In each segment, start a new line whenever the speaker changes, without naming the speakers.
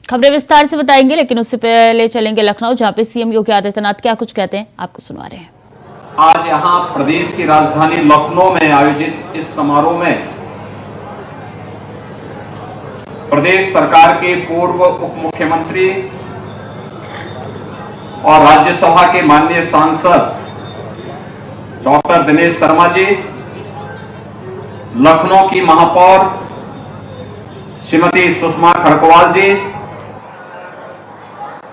खबरें विस्तार से बताएंगे, लेकिन उससे पहले चलेंगे लखनऊ, जहां पे सीएम योगी आदित्यनाथ क्या कुछ कहते हैं आपको सुनवा रहे हैं।
आज यहां प्रदेश की राजधानी लखनऊ में आयोजित इस समारोह में प्रदेश सरकार के पूर्व उप मुख्यमंत्री और राज्यसभा के माननीय सांसद डॉक्टर दिनेश शर्मा जी, लखनऊ की महापौर श्रीमती सुषमा खड़गवाल जी,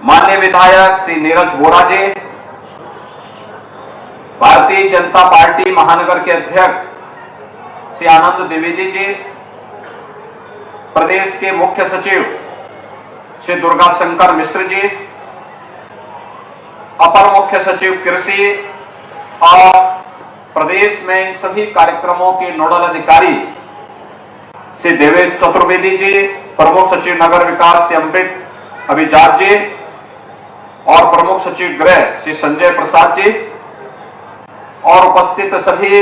माननीय विधायक श्री नीरज वोरा जी, भारतीय जनता पार्टी महानगर के अध्यक्ष श्री आनंद द्विवेदी जी, प्रदेश के मुख्य सचिव श्री दुर्गा शंकर मिश्र जी, अपर मुख्य सचिव कृषि और प्रदेश में इन सभी कार्यक्रमों के नोडल अधिकारी श्री देवेश चतुर्वेदी जी, प्रमुख सचिव नगर विकास श्री अमृत अभिजात जी और प्रमुख सचिव गृह श्री संजय प्रसाद जी और उपस्थित सभी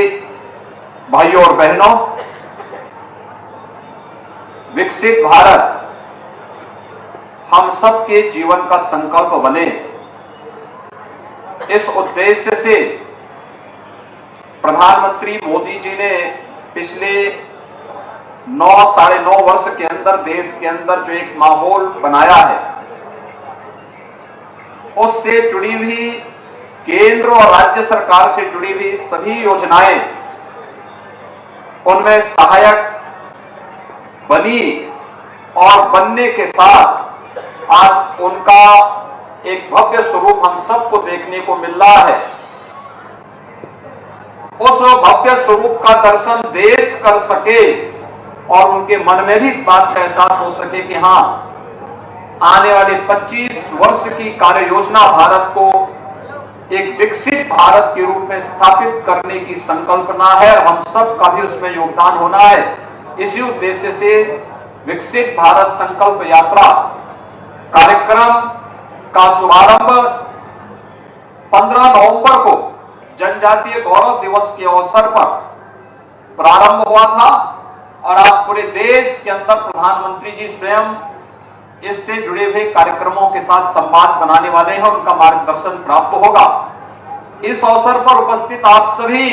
भाइयों और बहनों, विकसित भारत हम सबके जीवन का संकल्प बने, इस उद्देश्य से प्रधानमंत्री मोदी जी ने पिछले 9 साढ़े 9 वर्ष के अंदर देश के अंदर जो एक माहौल बनाया है, उससे जुड़ी हुई केंद्र और राज्य सरकार से जुड़ी हुई सभी योजनाएं उनमें सहायक बनी और बनने के साथ आज उनका एक भव्य स्वरूप हम सबको देखने को मिल रहा है। उस भव्य स्वरूप का दर्शन देश कर सके और उनके मन में भी इस बात का एहसास हो सके कि हां, आने वाले 25 वर्ष की कार्य योजना भारत को एक विकसित भारत के रूप में स्थापित करने की संकल्पना है और हम सब का भी उसमें योगदान होना है। इसी उद्देश्य से विकसित भारत संकल्प यात्रा कार्यक्रम का शुभारंभ 15 नवंबर को जनजातीय गौरव दिवस के अवसर पर प्रारंभ हुआ था और आज पूरे देश के अंदर प्रधानमंत्री जी स्वयं इससे जुड़े हुए कार्यक्रमों के साथ संवाद बनाने वाले हैं, उनका मार्गदर्शन प्राप्त होगा। इस अवसर पर उपस्थित आप सभी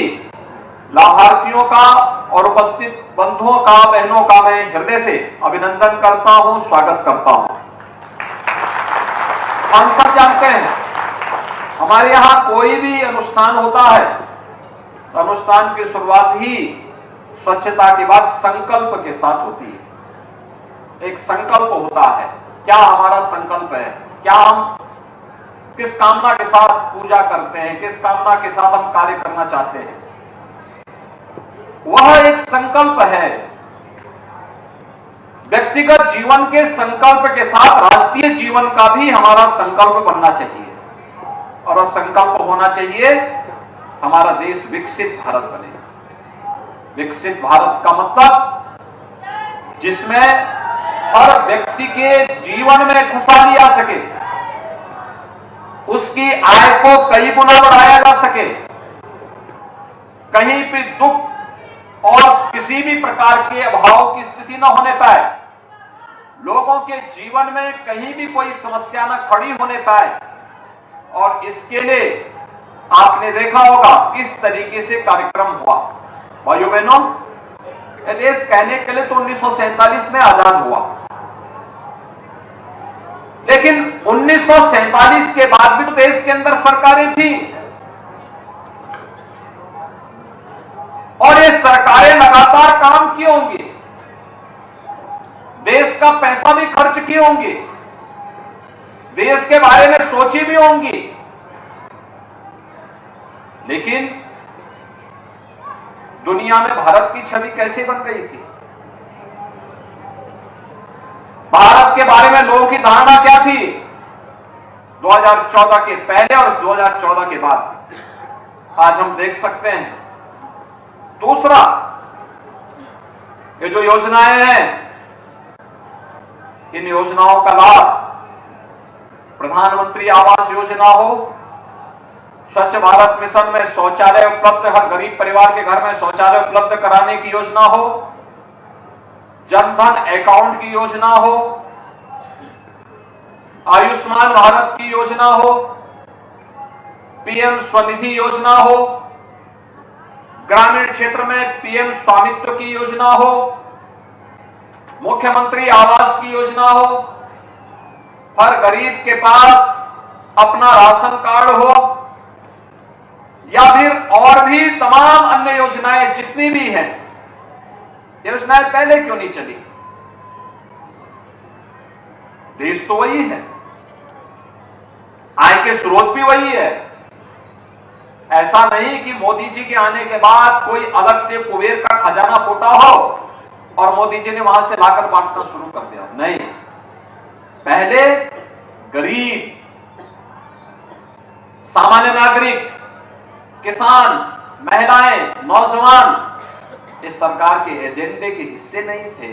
लाभार्थियों का और उपस्थित बंधुओं का, बहनों का मैं हृदय से अभिनंदन करता हूं, स्वागत करता हूं। हम सब जानते हैं हमारे यहां कोई भी अनुष्ठान होता है तो अनुष्ठान की शुरुआत ही स्वच्छता के बाद संकल्प के साथ होती है। एक संकल्प होता है, क्या हमारा संकल्प है, क्या हम किस कामना के साथ पूजा करते हैं, किस कामना के साथ हम कार्य करना चाहते हैं, वह एक संकल्प है। व्यक्तिगत जीवन के संकल्प के साथ राष्ट्रीय जीवन का भी हमारा संकल्प बनना चाहिए और वह संकल्प होना चाहिए हमारा देश विकसित भारत बने। विकसित भारत का मतलब जिसमें हर व्यक्ति के जीवन में खुशहाली आ सके, उसकी आय को कई गुना बढ़ाया जा सके, कहीं भी दुख और किसी भी प्रकार के अभाव की स्थिति न होने पाए, लोगों के जीवन में कहीं भी कोई समस्या न खड़ी होने पाए। और इसके लिए आपने देखा होगा किस तरीके से कार्यक्रम हुआ। भाइयों बहनों, यह देश कहने के लिए तो 1947 में आजाद हुआ, लेकिन 1947 के बाद भी तो देश के अंदर सरकारें थी और ये सरकारें लगातार काम किए होंगे, देश का पैसा भी खर्च किए होंगे, देश के बारे में सोची भी होंगी, लेकिन दुनिया में भारत की छवि कैसे बन गई थी, भारत के बारे में लोगों की धारणा क्या थी 2014 के पहले और 2014 के बाद, आज हम देख सकते हैं। दूसरा, ये जो योजनाएं हैं, इन योजनाओं का लाभ प्रधानमंत्री आवास योजना हो, स्वच्छ भारत मिशन में शौचालय उपलब्ध, हर गरीब परिवार के घर में शौचालय उपलब्ध कराने की योजना हो, जनधन अकाउंट की योजना हो, आयुष्मान भारत की योजना हो, पीएम स्वनिधि योजना हो, ग्रामीण क्षेत्र में पीएम स्वामित्व की योजना हो, मुख्यमंत्री आवास की योजना हो, हर गरीब के पास अपना राशन कार्ड हो, या फिर और भी तमाम अन्य योजनाएं जितनी भी हैं, योजनाएं पहले क्यों नहीं चली? देश तो वही है, आय के स्रोत भी वही है। ऐसा नहीं कि मोदी जी के आने के बाद कोई अलग से कुबेर का खजाना फूटा हो और मोदी जी ने वहां से लाकर बांटना शुरू कर दिया। नहीं, पहले गरीब, सामान्य नागरिक, किसान, महिलाएं, नौजवान इस सरकार के एजेंडे के हिस्से नहीं थे।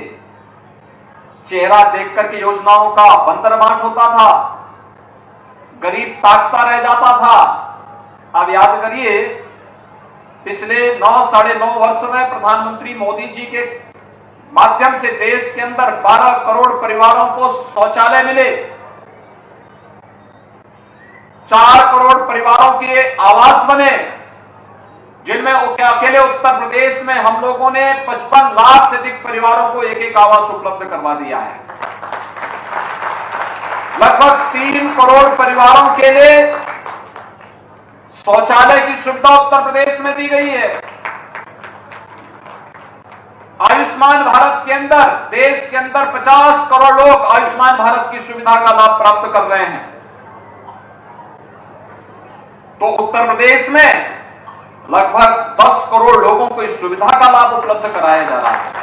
चेहरा देखकर के योजनाओं का बंदरबांट होता था, गरीब ताकता रह जाता था। अब याद करिए, पिछले 9-9.5 वर्ष में प्रधानमंत्री मोदी जी के माध्यम से देश के अंदर 12 करोड़ परिवारों को शौचालय मिले, 4 करोड़ परिवारों के आवास बने, जिनमें अकेले उत्तर प्रदेश में हम लोगों ने 55 लाख से अधिक परिवारों को एक आवास उपलब्ध करवा दिया है। लगभग 3 करोड़ परिवारों के लिए शौचालय की सुविधा उत्तर प्रदेश में दी गई है। आयुष्मान भारत के अंदर देश के अंदर 50 करोड़ लोग आयुष्मान भारत की सुविधा का लाभ प्राप्त कर रहे हैं। तो उत्तर प्रदेश में लगभग 10 करोड़ लोगों को इस सुविधा का लाभ उपलब्ध कराया जा रहा है।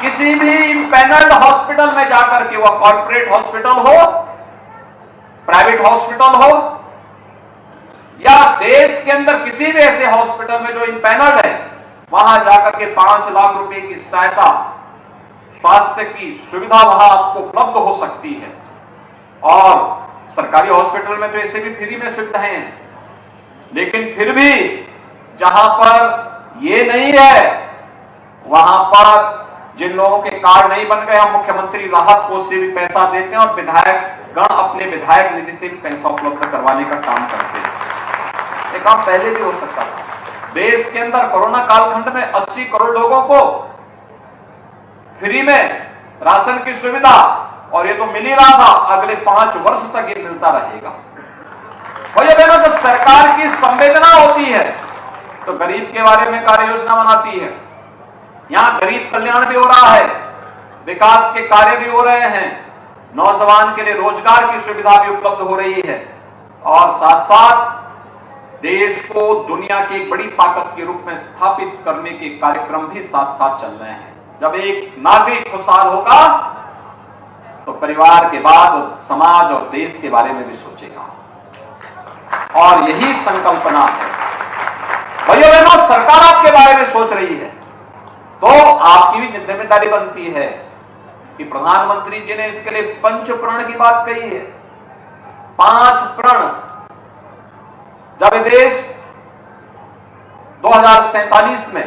किसी भी इम्पैनल्ड हॉस्पिटल में जाकर के, वह कॉर्पोरेट हॉस्पिटल हो, प्राइवेट हॉस्पिटल हो, या देश के अंदर किसी भी ऐसे हॉस्पिटल में जो इम्पैनल्ड है, वहां जाकर के 5 लाख रुपए की सहायता, स्वास्थ्य की सुविधा वहां आपको उपलब्ध हो सकती है। और सरकारी हॉस्पिटल में तो ऐसे भी फ्री में सुविधाएं हैं, लेकिन फिर भी जहां पर ये नहीं है, वहां पर जिन लोगों के कार्ड नहीं बन गए, हम मुख्यमंत्री राहत कोष से भी पैसा देते हैं और विधायक गण अपने विधायक निधि से भी पैसा उपलब्ध करवाने का काम करते हैं। ये काम पहले भी हो सकता था। देश के अंदर कोरोना कालखंड में 80 करोड़ लोगों को फ्री में राशन की सुविधा, और ये तो मिल ही रहा था, अगले 5 वर्ष तक ये मिलता रहेगा। भैया बहनों, जब सरकार की संवेदना होती है तो गरीब के बारे में कार्य योजना बनाती है। यहां गरीब कल्याण भी हो रहा है, विकास के कार्य भी हो रहे हैं, नौजवान के लिए रोजगार की सुविधा भी उपलब्ध हो रही है, और साथ साथ देश को दुनिया की एक बड़ी ताकत के रूप में स्थापित करने के कार्यक्रम भी साथ साथ चल रहे हैं। जब एक नागरिक खुशहाल होगा तो परिवार के बाद समाज और देश के बारे में भी सोचेगा, और यही संकल्पना है। भाइयों बहनों, सरकार आपके बारे में सोच रही है तो आपकी भी जिम्मेदारी बनती है कि प्रधानमंत्री जी ने इसके लिए 5 प्रण की बात कही है। 5 प्रण। जब देश 2047 में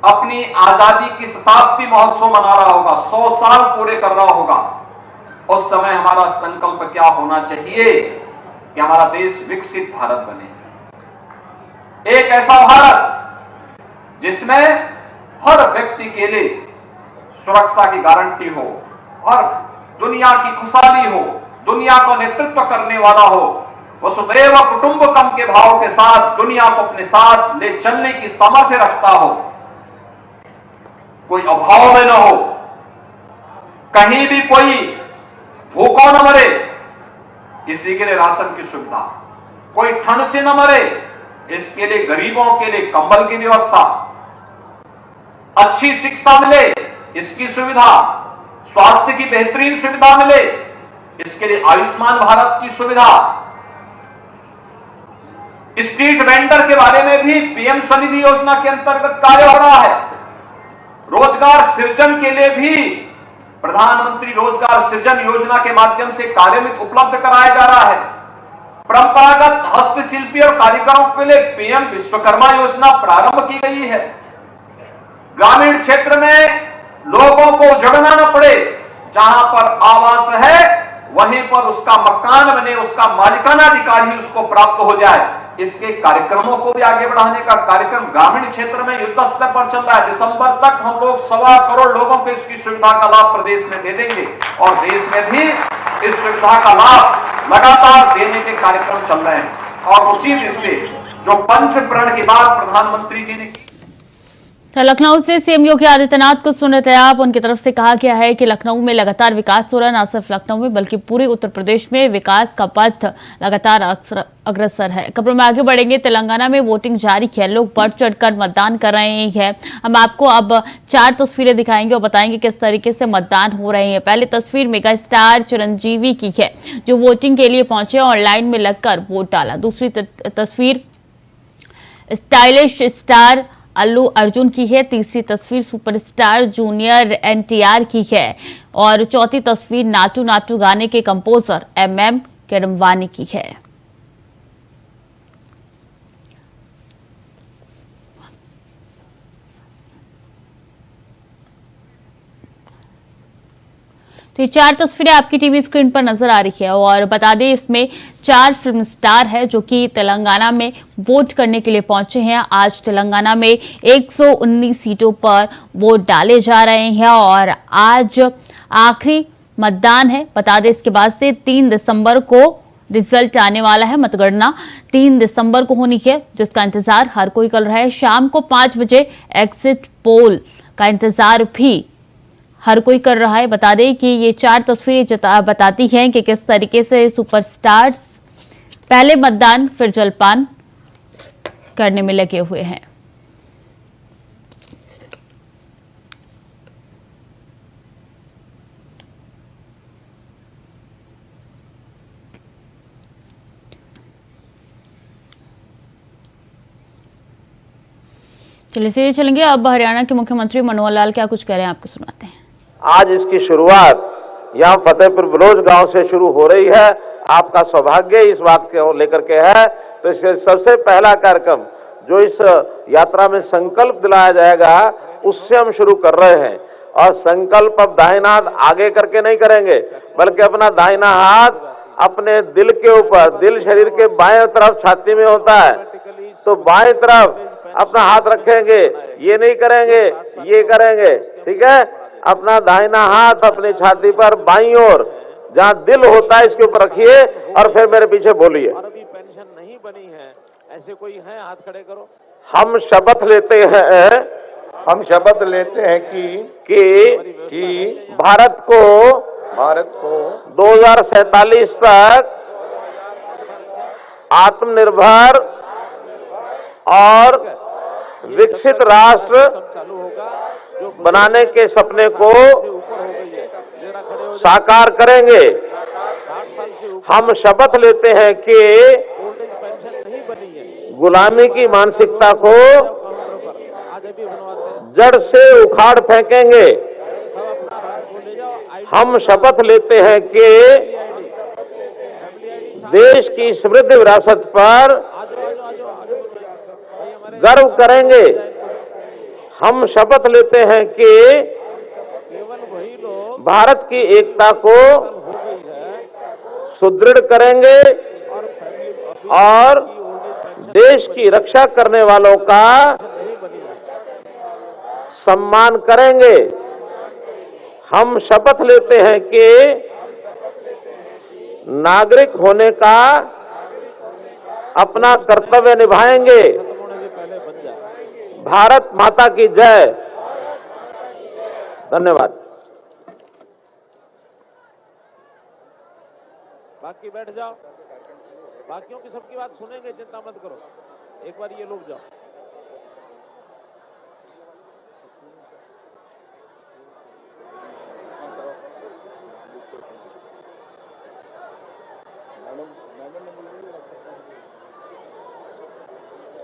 अपनी आजादी की शताब्दी महोत्सव मना रहा होगा, 100 साल पूरे कर रहा होगा, उस समय हमारा संकल्प क्या होना चाहिए कि हमारा देश विकसित भारत बने। एक ऐसा भारत जिसमें हर व्यक्ति के लिए सुरक्षा की गारंटी हो, हर दुनिया की खुशहाली हो, दुनिया को नेतृत्व करने वाला हो, वसुधैव कुटुंबकम के भाव के साथ दुनिया को अपने साथ ले चलने की सामर्थ्य रखता हो, कोई अभाव में न हो, कहीं भी कोई भूखों न मरे, किसी के लिए राशन की सुविधा, कोई ठंड से न मरे, इसके लिए गरीबों के लिए कंबल की व्यवस्था, अच्छी शिक्षा मिले इसकी सुविधा, स्वास्थ्य की बेहतरीन सुविधा मिले इसके लिए आयुष्मान भारत की सुविधा, स्ट्रीट वेंडर के बारे में भी पीएम स्वनिधि योजना के अंतर्गत कार्य हो रहा है। रोजगार सृजन के लिए भी प्रधानमंत्री रोजगार सृजन योजना के माध्यम से कार्य उपलब्ध कराया जा रहा है। परंपरागत हस्तशिल्पी और कारीगरों के लिए पीएम विश्वकर्मा योजना प्रारंभ की गई है। ग्रामीण क्षेत्र में लोगों को उजड़ना न पड़े, जहां पर आवास है वहीं पर उसका मकान बने, उसका मालिकाना अधिकार ही उसको प्राप्त हो जाए। इसके कार्यक्रमों को भी आगे बढ़ाने का कार्यक्रम ग्रामीण क्षेत्र में युद्ध स्तर पर चल रहा है। दिसंबर तक हम लोग 1.25 करोड़ लोगों को इसकी सुविधा का लाभ प्रदेश में दे देंगे और देश में भी इस सुविधा का लाभ लगातार देने के कार्यक्रम चल रहे हैं। और उसी दिन से जो पंचप्रण की बात प्रधानमंत्री जी ने
तो लखनऊ से सीएम योगी आदित्यनाथ को सुन रहे थे आप। उनकी तरफ से कहा गया है कि लखनऊ में लगातार विकास हो रहा है, न सिर्फ लखनऊ में बल्कि पूरे उत्तर प्रदेश में विकास का पथ लगातार अग्रसर है। खबरों में आगे बढ़ेंगे। तेलंगाना में वोटिंग जारी है, लोग बढ़ चढ़कर मतदान कर रहे हैं। हम आपको अब 4 तस्वीरें दिखाएंगे और बताएंगे किस तरीके से मतदान हो रहे हैं। पहली तस्वीर मेगा स्टार चिरंजीवी की है, जो वोटिंग के लिए पहुंचे, ऑनलाइन में लगकर वोट डाला। दूसरी तस्वीर स्टाइलिश स्टार अल्लू अर्जुन की है। तीसरी तस्वीर सुपरस्टार जूनियर एनटीआर की है और चौथी तस्वीर नाटू नाटू गाने के कंपोजर MM किरमवानी की है। तो ये 4 तस्वीरें आपकी टीवी स्क्रीन पर नजर आ रही है और बता दें इसमें 4 फिल्म स्टार है जो कि तेलंगाना में वोट करने के लिए पहुंचे हैं। आज तेलंगाना में 119 सीटों पर वोट डाले जा रहे हैं और आज आखिरी मतदान है। बता दें इसके बाद से 3 दिसंबर को रिजल्ट आने वाला है। मतगणना 3 दिसंबर को होनी है, जिसका इंतजार हर कोई कर रहा है। शाम को 5 बजे एग्जिट पोल का इंतजार भी हर कोई कर रहा है। बता दें कि ये 4 तस्वीरें बताती हैं कि किस तरीके से सुपरस्टार्स पहले मतदान फिर जलपान करने में लगे हुए हैं। चलिए चलेंगे अब हरियाणा के मुख्यमंत्री मनोहर लाल क्या कुछ कह रहे हैं, आपको सुनाते हैं।
आज इसकी शुरुआत यहाँ फतेहपुर बलोच गांव से शुरू हो रही है। आपका सौभाग्य इस बात को लेकर के है, तो इसके सबसे पहला कार्यक्रम जो इस यात्रा में संकल्प दिलाया जाएगा उससे हम शुरू कर रहे हैं। और संकल्प अब दाहिना हाथ आगे करके नहीं करेंगे, बल्कि अपना दाहिना हाथ अपने दिल के ऊपर, दिल शरीर के बाएं तरफ छाती में होता है, तो बाएं तरफ अपना हाथ रखेंगे, ये नहीं करेंगे, ये करेंगे। ठीक है, अपना दाहिना हाथ अपनी छाती पर बाईं ओर जहाँ दिल होता है इसके ऊपर रखिए और फिर मेरे पीछे बोलिए।
और अभी पेंशन नहीं बनी है, ऐसे कोई है? हाथ खड़े करो।
हम शपथ लेते हैं,
हम शपथ लेते हैं कि
भारत को 2047 तक आत्मनिर्भर और विकसित राष्ट्र
चालू होगा, जो
बनाने के सपने को
ऊपर हो गई है, जरा खड़े हो जाओ।
साकार करेंगे।
60 साल से ऊपर
हम शपथ लेते हैं कि
ओल्ड एज पेंशन नहीं बनी है।
गुलामी की मानसिकता को
काउंटर पर आज अभी बनवाते हैं,
जड़ से उखाड़ फेंकेंगे।
सब अपना हाथ को ले जाओ।
हम शपथ लेते हैं कि देश की समृद्ध विरासत पर गर्व करेंगे। हम शपथ लेते हैं कि
केवल वही लोग
भारत की एकता को
हो गई है
सुदृढ़ करेंगे
और फैमिली
और देश की रक्षा करने वालों का
नहीं बनी है।
सम्मान करेंगे। हम शपथ लेते हैं कि नागरिक होने का अपना कर्तव्य निभाएंगे।
होने से पहले बन जाए।
भारत माता की जय। धन्यवाद।
बाकी बैठ जाओ, बाकियों की सबकी बात सुनेंगे, चिंता मत करो। एक बार ये लोग जाओ।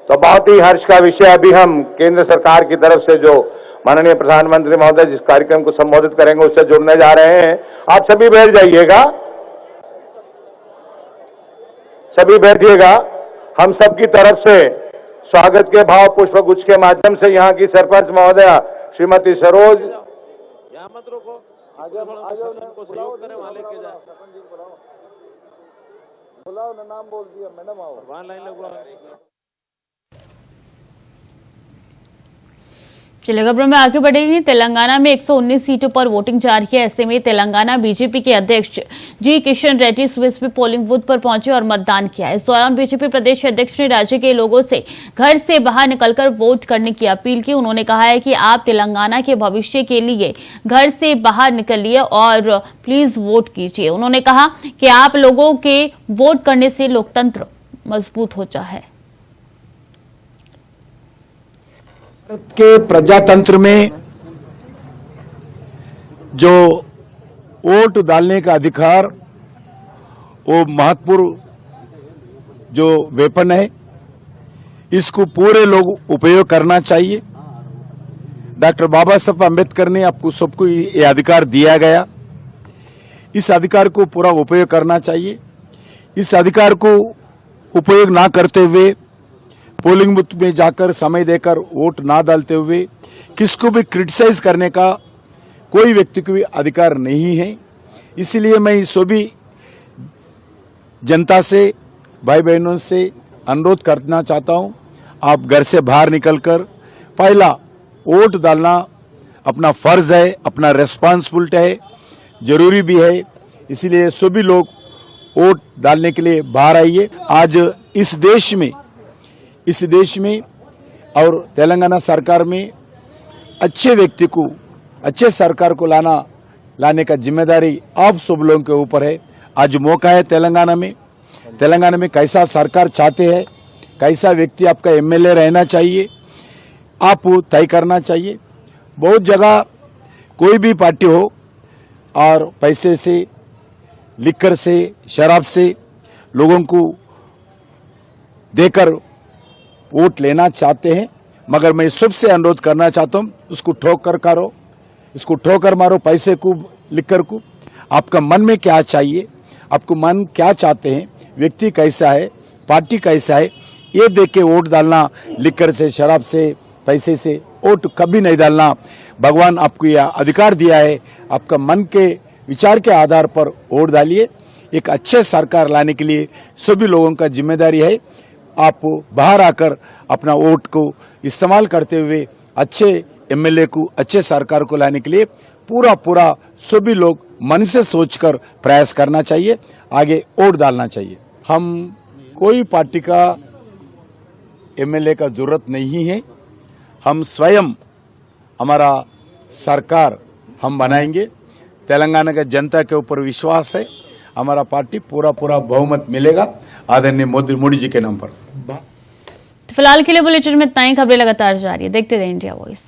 तो बहुत ही हर्ष का विषय अभी हम केंद्र सरकार की तरफ से जो माननीय प्रधानमंत्री महोदय जिस कार्यक्रम को संबोधित करेंगे उससे जुड़ने जा रहे हैं। आप सभी बैठ जाइएगा, सभी बैठिएगा। हम सबकी तरफ से स्वागत के भाव पुष्प गुच्छ के माध्यम से यहाँ की सरपंच महोदया श्रीमती सरोज
यहाँ मत रोको। इनको सहयोग करें, वहाँ लेके जाए।
बुलाओ ना, नाम बोल दिया मैडम, आओ
वहाँ लाइन लगवाओ।
चलिए खबरों में आगे बढ़ेगी। तेलंगाना में 119 सीटों पर वोटिंग जारी है। ऐसे में तेलंगाना बीजेपी के अध्यक्ष जी किशन रेड्डी सुबह सुबह पोलिंग बूथ पर पहुंचे और मतदान किया। इस दौरान बीजेपी प्रदेश अध्यक्ष ने राज्य के लोगों से घर से बाहर निकलकर वोट करने की अपील की। उन्होंने कहा है कि आप तेलंगाना के भविष्य के लिए घर से बाहर निकलिए और प्लीज वोट कीजिए। उन्होंने कहा कि आप लोगों के वोट करने से लोकतंत्र मजबूत होता है।
भारत के प्रजातंत्र में जो वोट डालने का अधिकार, वो महत्वपूर्ण जो वेपन है, इसको पूरे लोग उपयोग करना चाहिए। डॉक्टर बाबा साहब अम्बेडकर ने आपको सबको ये अधिकार दिया गया। इस अधिकार को पूरा उपयोग करना चाहिए। इस अधिकार को उपयोग ना करते हुए, पोलिंग बूथ में जाकर समय देकर वोट ना डालते हुए किसको भी क्रिटिसाइज करने का कोई व्यक्ति को भी अधिकार नहीं है। इसलिए मैं सभी जनता से, भाई बहनों से अनुरोध करना चाहता हूं, आप घर से बाहर निकलकर पहला वोट डालना अपना फर्ज है, अपना रेस्पॉन्सिबिलिटी है, जरूरी भी है। इसलिए सभी लोग वोट डालने के लिए बाहर आइए। आज इस देश में और तेलंगाना सरकार में अच्छे व्यक्ति को, अच्छे सरकार को लाने का जिम्मेदारी आप सब लोगों के ऊपर है। आज मौका है तेलंगाना में कैसा सरकार चाहते हैं, कैसा व्यक्ति आपका एमएलए रहना चाहिए, आप तय करना चाहिए। बहुत जगह कोई भी पार्टी हो और पैसे से, लिकर से, शराब से लोगों को देकर वोट लेना चाहते हैं, मगर मैं सबसे अनुरोध करना चाहता हूं, उसको ठोकर मारो पैसे को, लिकर को। आपका मन में क्या चाहिए, आपको मन क्या चाहते हैं, व्यक्ति कैसा है, पार्टी कैसा है, ये देख के वोट डालना। लिकर से, शराब से, पैसे से वोट कभी नहीं डालना। भगवान आपको यह अधिकार दिया है, आपका मन के विचार के आधार पर वोट डालिए। एक अच्छे सरकार लाने के लिए सभी लोगों का जिम्मेदारी है। आप बाहर आकर अपना वोट को इस्तेमाल करते हुए अच्छे एमएलए को, अच्छे सरकार को लाने के लिए पूरा सभी लोग मन से सोचकर प्रयास करना चाहिए, आगे वोट डालना चाहिए। हम कोई पार्टी का एमएलए का जरूरत नहीं है। हम स्वयं हमारा सरकार हम बनाएंगे। तेलंगाना का जनता के ऊपर विश्वास है, हमारा पार्टी पूरा बहुमत मिलेगा आदरणीय मोदी जी के नाम पर।
फिलहाल के लिए बुलेटिन में इतना ही। खबरें लगातार जारी है, देखते रहिए इंडिया वॉइस।